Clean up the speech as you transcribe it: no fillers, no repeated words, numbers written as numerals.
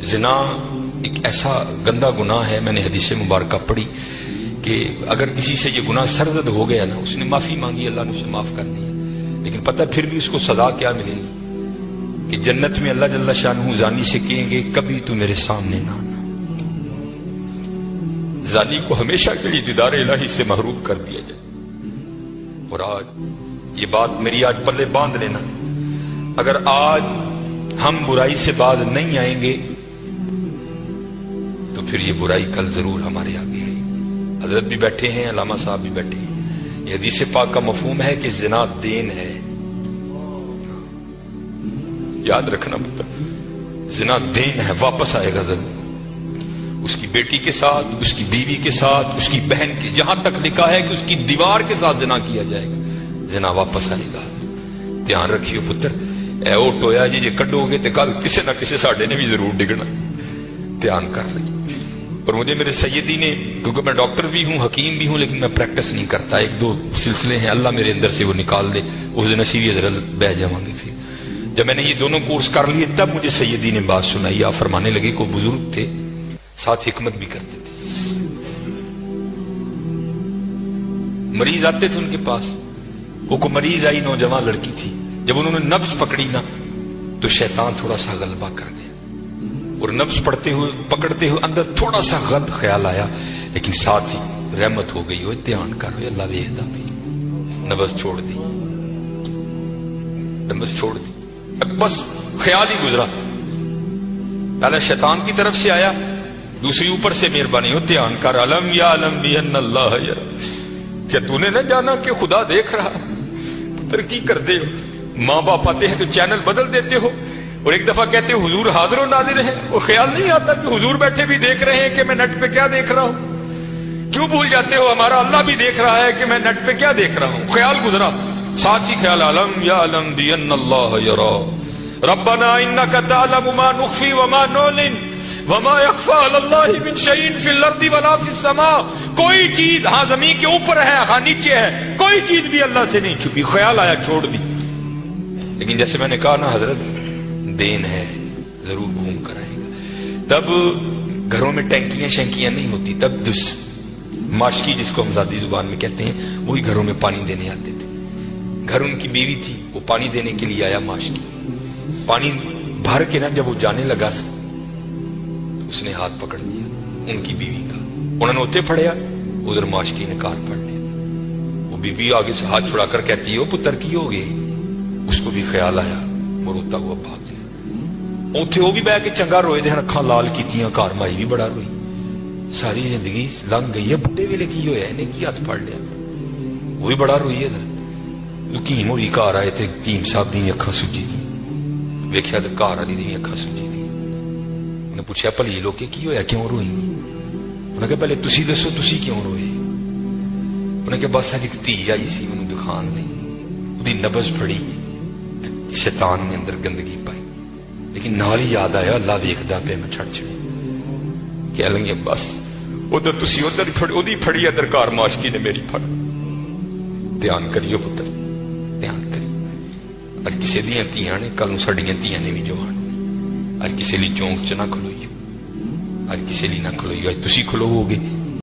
زنا ایک ایسا گندا گناہ ہے، میں نے حدیث مبارکہ پڑھی کہ اگر کسی سے یہ گناہ سرزد ہو گیا نا، اس نے معافی مانگی، اللہ نے اسے معاف کر دیا، لیکن پتہ پھر بھی اس کو سزا کیا ملے گی کہ جنت میں اللہ جل شانہ زانی سے کہیں گے کبھی تو میرے سامنے نہ آنا۔ زانی کو ہمیشہ کے لیے دیدار الہی سے محروم کر دیا جائے۔ اور آج یہ بات میری آج پلے باندھ لینا، اگر آج ہم برائی سے باز نہیں آئیں گے تو پھر یہ برائی کل ضرور ہمارے آگے آئے گی۔ حضرت بھی بیٹھے ہیں، علامہ صاحب بھی بیٹھے ہیں۔ یہ حدیث پاک کا مفہوم ہے کہ زنا دین ہے، یاد رکھنا پتہ، زنا دین ہے، واپس آئے گا ضرور۔ اس کی بیٹی کے ساتھ، اس کی بیوی کے ساتھ، اس کی بہن کے، جہاں تک لکھا ہے کہ اس کی دیوار کے ساتھ زنا کیا جائے گا، زنا واپس آئے گا۔ دھیان رکھیو پتر، اے او ٹویا جی کڈو گے تو کل کسی نہ کسی ساڈے نے بھی ضرور ڈگنا، دھیان کر لیں۔ اور مجھے میرے سیدی نے، کیونکہ میں ڈاکٹر بھی ہوں، حکیم بھی ہوں، لیکن میں پریکٹس نہیں کرتا، ایک دو سلسلے ہیں، اللہ میرے اندر سے وہ نکال دے، اس دن اسی بھی حضرت بہ جاؤں گے۔ پھر جب میں نے یہ دونوں کورس کر لیے تب مجھے سیدی نے بات سنائی، آپ فرمانے لگے کو بزرگ تھے، ساتھ حکمت بھی کرتے تھے۔ مریض آتے تھے ان کے پاس، وہ مریض آئی، نوجوان لڑکی تھی، جب انہوں نے نبض پکڑی نا تو شیطان تھوڑا سا غلبہ کر گیا، اور نبض پکڑتے ہوئے اندر تھوڑا سا غلط خیال آیا، لیکن ساتھ ہی رحمت ہو گئی، وہ دھیان کر رہے اللہ ویدہ بھی، نبض چھوڑ دی، نبض چھوڑ دی، بس خیال ہی گزرا، پہلے شیطان کی طرف سے آیا، دوسری اوپر سے مہربانی ہو، دھیان کر، علم یا علم بھی ان اللہ یرا، کیا تو نے نہ جانا کہ خدا دیکھ رہا؟ ترقی کر دے ہو، ماں باپ آتے ہیں تو چینل بدل دیتے ہو، اور ایک دفعہ کہتے ہو حضور حاضر و ناظر ہیں، وہ خیال نہیں آتا کہ حضور بیٹھے بھی دیکھ رہے ہیں کہ میں نیٹ پہ کیا دیکھ رہا ہوں؟ کیوں بھول جاتے ہو ہمارا اللہ بھی دیکھ رہا ہے کہ میں نیٹ پہ کیا دیکھ رہا ہوں؟ خیال گزرا، ساتھ ہی خیال، علم یا علم بھی ان اللہ یرا، ربنا انک تعلم ما نخفی وما نعلن وما يخفى على الله من شيء في الارض ولا في السماء، کوئی چیز ہاں زمین کے اوپر ہے، ہاں نیچے ہے، کوئی چیز بھی اللہ سے نہیں چھپی۔ خیال آیا، چھوڑ دی، لیکن جیسے میں نے کہا نا حضرت دین ہے، ضرور گھوم کر آئے گا۔ تب گھروں میں ٹینکیاں شینکیاں نہیں ہوتی، تب ماشکی جس کو ہم ذاتی زبان میں کہتے ہیں، وہی گھروں میں پانی دینے آتے تھے۔ گھر ان کی بیوی تھی، وہ پانی دینے کے لیے آیا، ماشکی پانی بھر کے نا جب وہ جانے لگا نا، اس نے ہاتھ پکڑ لیا ان کی بیوی کا، انہوں نے ہوتے پڑھیا، ادھر ماشکی نے کار پڑھ لیا، وہ بیوی آگے سے ہاتھ چھڑا کر کہتی ہے وہ پتر کی ہو گئی، اس کو بھی خیال آیا، وہ روتا ہوا بھاگ گیا۔ اوتھے وہ بھی بہ کے چنگا روئے دے، اکھاں لال کیتیاں، کار مائی بھی بڑا روئی، ساری زندگی لنگ گئی ہے، بڈھے ویلے کی ہویا انہیں کی ہاتھ پڑ لیا، وہ بھی بڑا روئی ہے۔ حکیم ہوئی کار آئے تھے، حکیم صاحب دی اکھاں سجی دی، ویکھیا تے کار والی دی اکھاں سجی دی، انہیں پوچھا بھلی لوکے کی ہویا، کیوں روئی؟ انہوں نے کہا پہلے تسی دسو تسی کیوں روئے؟ انہوں نے کہا بس اج ایک دھی آئی سی انہوں دکھان نہیں، دی نبض پڑی، شیطان نے اندر گندگی پائی، لیکن نال ہی یاد آیا اللہ ویکھدا پیا، میں چھڑ چھڑی کہہ لیں بس ادھر تسی ادھر پھڑی پھڑی، ادھر کار ماشکی نے میری پھڑ۔ دھیان کریو پتر، دھیان کریو، اج کسی دیاں تیاں نے، کل ساڈیاں تیاں نے بھی جوان، اج کسی لی چونک چ نہ کھلوئیو، اج کسی لی نہ کھلوئیو، اج تسی کھلوو گے